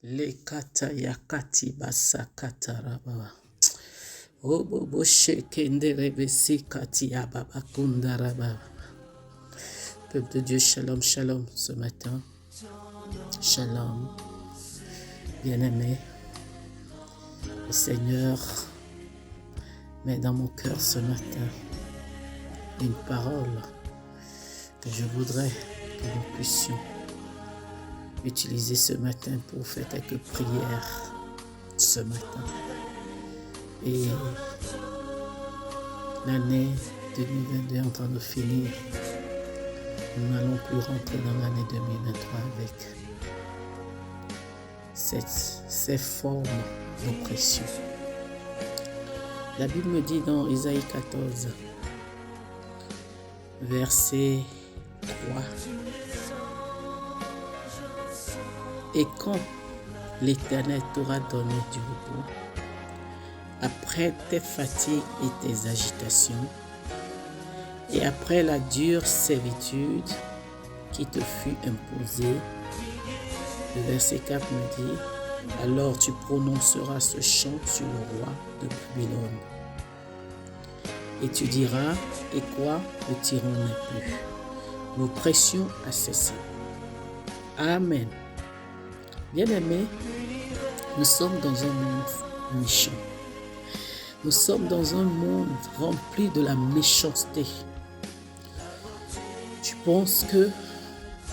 Le kata yakati basa kataraba. Obobo shekende rebesi kati yababa kundaraba. Peuple de Dieu, shalom, shalom ce matin. Shalom. Bien-aimé, le Seigneur met dans mon cœur ce matin une parole que je voudrais que nous puissions utiliser ce matin pour faire quelques prières ce matin. Et l'année 2022 est en train de finir. Nous n'allons plus rentrer dans l'année 2023 avec ces formes d'oppression. La Bible me dit dans Isaïe 14, verset 3, « Et quand l'Éternel t'aura donné du repos, après tes fatigues et tes agitations, et après la dure servitude qui te fut imposée, le verset 4 me dit, « Alors tu prononceras ce chant sur le roi de Babylone. Et tu diras, et quoi, le tyran n'est plus. L'oppression a cessé. » Amen. Bien-aimés, nous sommes dans un monde méchant. Nous sommes dans un monde rempli de la méchanceté. Tu penses que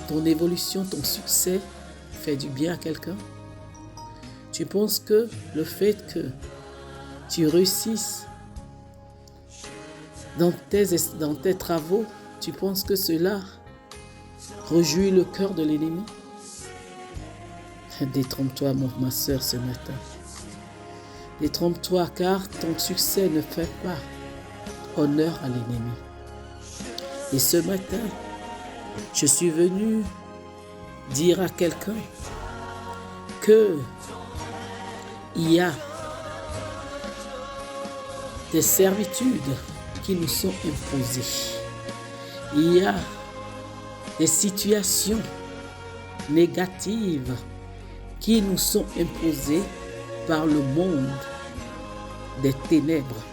ton évolution, ton succès fait du bien à quelqu'un? Tu penses que le fait que tu réussisses dans tes travaux, tu penses que cela réjouit le cœur de l'ennemi? Détrompe-toi, ma soeur, ce matin. Détrompe-toi, car ton succès ne fait pas honneur à l'ennemi. Et ce matin, je suis venu dire à quelqu'un que il y a des servitudes qui nous sont imposées. Il y a des situations négatives qui nous sont imposées par le monde des ténèbres.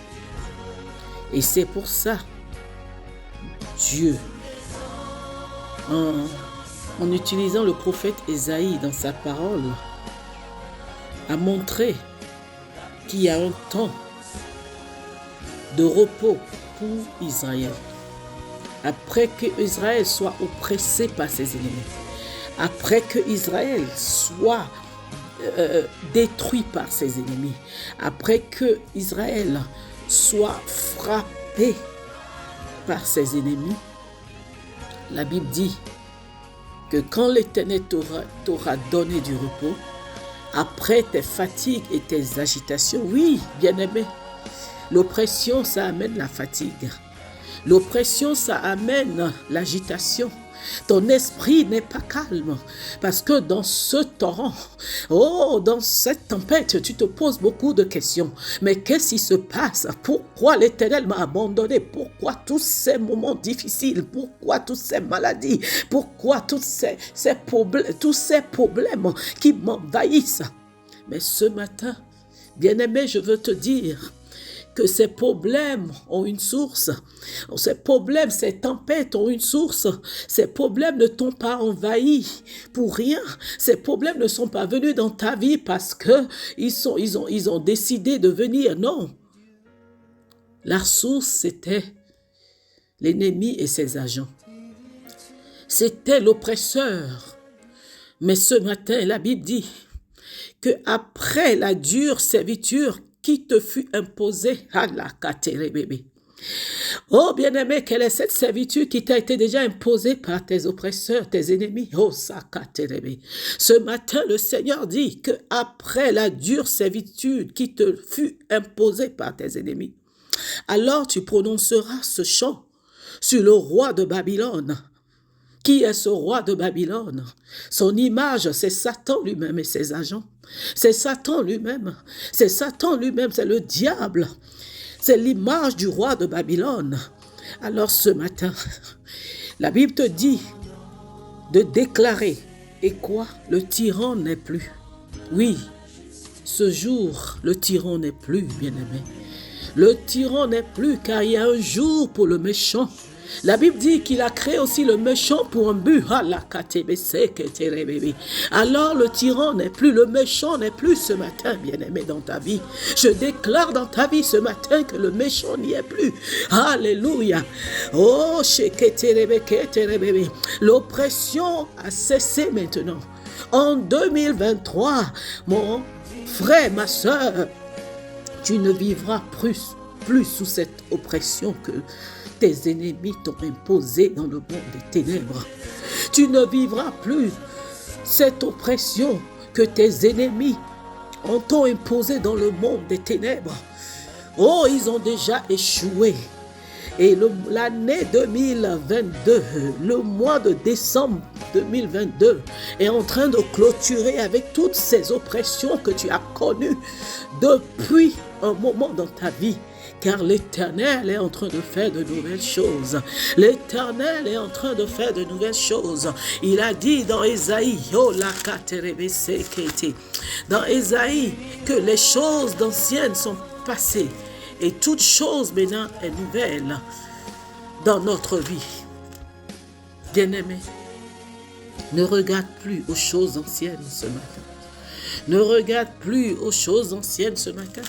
Et c'est pour ça, Dieu, en utilisant le prophète Ésaïe dans sa parole, a montré qu'il y a un temps de repos pour Israël. Après que Israël soit oppressé par ses ennemis, après que Israël soit détruit par ses ennemis, après que Israël soit frappé par ses ennemis, la Bible dit que quand l'Éternel t'aura donné du repos, après tes fatigues et tes agitations, oui, bien-aimé, l'oppression, ça amène la fatigue. L'oppression, ça amène l'agitation. Ton esprit n'est pas calme parce que dans ce torrent, dans cette tempête, tu te poses beaucoup de questions. Mais qu'est-ce qui se passe? Pourquoi l'Éternel m'a abandonné? Pourquoi tous ces moments difficiles? Pourquoi toutes ces maladies? Pourquoi tous ces problèmes qui m'envahissent? Mais ce matin, bien-aimé, je veux te dire que ces problèmes ont une source. Ces problèmes, ces tempêtes ont une source. Ces problèmes ne t'ont pas envahi pour rien. Ces problèmes ne sont pas venus dans ta vie parce que ils ont décidé de venir. Non. La source, c'était l'ennemi et ses agents. C'était l'oppresseur. Mais ce matin, la Bible dit que après la dure servitude qui te fut imposée, oh bien-aimé, quelle est cette servitude qui t'a été déjà imposée par tes oppresseurs, tes ennemis? Oh, ce matin, le Seigneur dit que après la dure servitude qui te fut imposée par tes ennemis, alors tu prononceras ce chant sur le roi de Babylone. Qui est ce roi de Babylone? Son image, c'est Satan lui-même et ses agents. C'est Satan lui-même. C'est Satan lui-même, c'est le diable. C'est l'image du roi de Babylone. Alors ce matin, la Bible te dit de déclarer, et quoi? Le tyran n'est plus. Oui, ce jour, le tyran n'est plus, bien-aimé. Le tyran n'est plus, car il y a un jour pour le méchant. La Bible dit qu'il a créé aussi le méchant pour un but. Alors le tyran n'est plus, le méchant n'est plus ce matin, bien-aimé, dans ta vie. Je déclare dans ta vie ce matin que le méchant n'y est plus. Alléluia. Oh, l'oppression a cessé maintenant. En 2023, mon frère, ma soeur, tu ne vivras plus sous cette oppression que tes ennemis t'ont imposée dans le monde des ténèbres. Tu ne vivras plus cette oppression que tes ennemis t'ont imposée dans le monde des ténèbres. Oh, ils ont déjà échoué. Et l'année 2022, le mois de décembre 2022 est en train de clôturer avec toutes ces oppressions que tu as connues depuis un moment dans ta vie. Car l'Éternel est en train de faire de nouvelles choses. L'Éternel est en train de faire de nouvelles choses. Il a dit dans Ésaïe, dans Ésaïe, que les choses d'anciennes sont passées. Et toute chose maintenant est nouvelle dans notre vie. Bien-aimé, ne regarde plus aux choses anciennes ce matin. Ne regarde plus aux choses anciennes ce matin.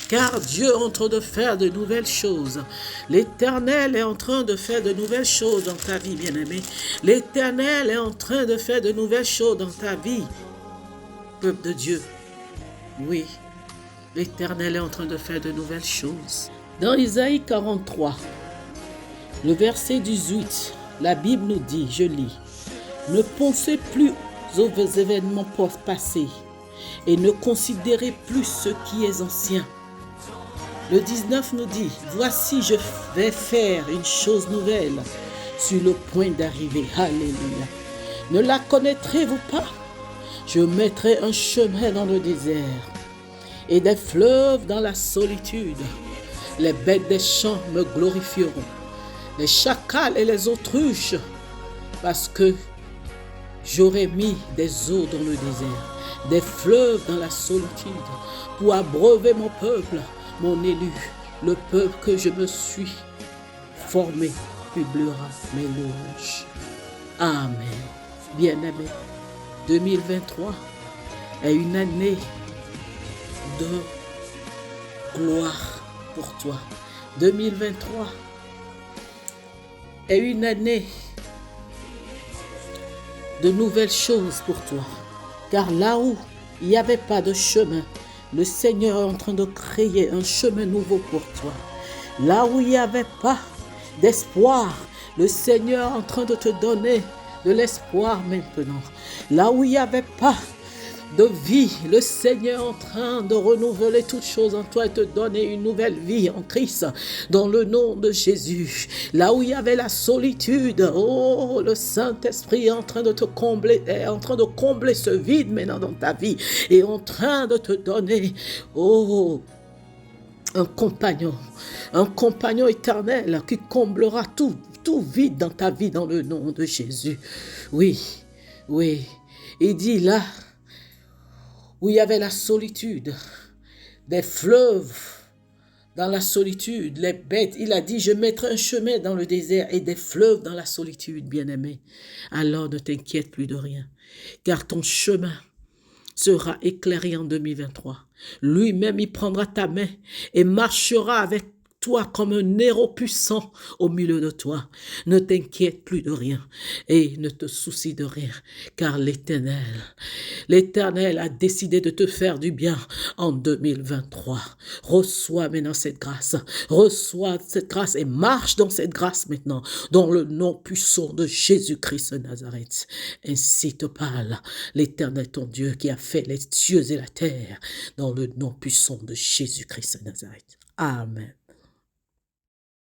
Car Dieu est en train de faire de nouvelles choses. L'Éternel est en train de faire de nouvelles choses dans ta vie, bien-aimé. L'Éternel est en train de faire de nouvelles choses dans ta vie, peuple de Dieu. Oui. L'Éternel est en train de faire de nouvelles choses. Dans Isaïe 43, le verset 18, la Bible nous dit, je lis, « Ne pensez plus aux événements passés et ne considérez plus ce qui est ancien. » Le 19 nous dit, « Voici, je vais faire une chose nouvelle sur le point d'arriver. » Alléluia. Ne la connaîtrez-vous pas? Je mettrai un chemin dans le désert et des fleuves dans la solitude. Les bêtes des champs me glorifieront, les chacals et les autruches, parce que j'aurai mis des eaux dans le désert, des fleuves dans la solitude, pour abreuver mon peuple, mon élu, le peuple que je me suis formé, publiera mes louanges. Amen. Bien-aimé, 2023 est une année de gloire pour toi. 2023 est une année de nouvelles choses pour toi. Car là où il n'y avait pas de chemin, le Seigneur est en train de créer un chemin nouveau pour toi. Là où il n'y avait pas d'espoir, le Seigneur est en train de te donner de l'espoir maintenant. Là où il n'y avait pas de vie, le Seigneur est en train de renouveler toutes choses en toi et te donner une nouvelle vie en Christ, dans le nom de Jésus. Là où il y avait la solitude, oh, le Saint-Esprit est en train de te combler, est en train de combler ce vide maintenant dans ta vie, et en train de te donner, oh, un compagnon éternel qui comblera tout vide dans ta vie dans le nom de Jésus. Oui, il dit là où il y avait la solitude, des fleuves dans la solitude, les bêtes, il a dit, je mettrai un chemin dans le désert et des fleuves dans la solitude, bien-aimé. Alors ne t'inquiète plus de rien, car ton chemin sera éclairé en 2023. Lui-même, il prendra ta main et marchera avec toi comme un héros puissant au milieu de toi. Ne t'inquiète plus de rien et ne te soucie de rien, car l'Éternel a décidé de te faire du bien en 2023. Reçois maintenant cette grâce. Reçois cette grâce et marche dans cette grâce maintenant, dans le nom puissant de Jésus-Christ de Nazareth. Ainsi te parle l'Éternel ton Dieu qui a fait les cieux et la terre, dans le nom puissant de Jésus-Christ de Nazareth. Amen.